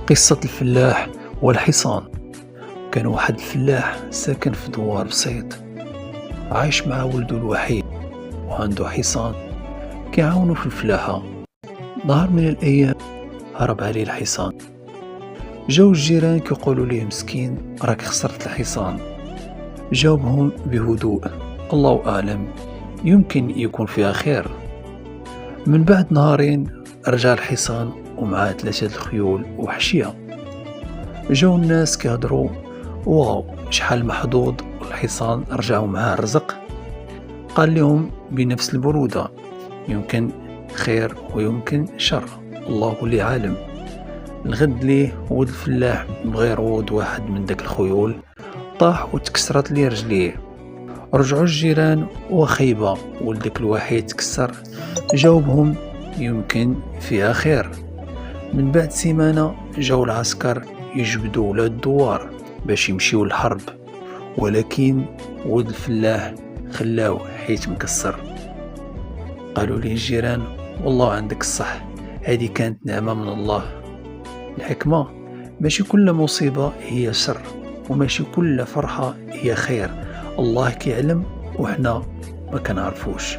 قصة الفلاح والحصان. كان واحد الفلاح ساكن في دوار بسيط، عايش مع ولده الوحيد وعنده حصان كيعاونو في الفلاحة. نهار من الأيام هرب عليه الحصان، جاو الجيران كيقولوا ليه مسكين راك خسرت الحصان. جاوبهم بهدوء الله أعلم، يمكن يكون فيها خير. من بعد نهارين رجع الحصان ومعاه 3 الخيول وحشية. جاو الناس كيهضروا واو شحال محظوظ، والحصان رجعوا معاه الرزق. قال لهم بنفس البرودة يمكن خير ويمكن شر، الله اللي عالم. الغد ليه ولد الفلاح بغى يروض واحد من داك الخيول، طاح وتكسرت ليه رجليه. رجعوا الجيران وخيبة ولدك الوحيد تكسر. جاوبهم يمكن فيها خير. من بعد سيمانة جاو العسكر يجبدوا ولاد الدوار باش يمشيو للحرب، ولكن ولد الفلاح خلاو حيت مكسر. قالوا ليه الجيران والله عندك الصح، هذه كانت نعمة من الله. الحكمة ماشي كل مصيبة هي شر، وماشي كل فرحة هي خير. الله كيعلم وحنا ما كنعرفوش.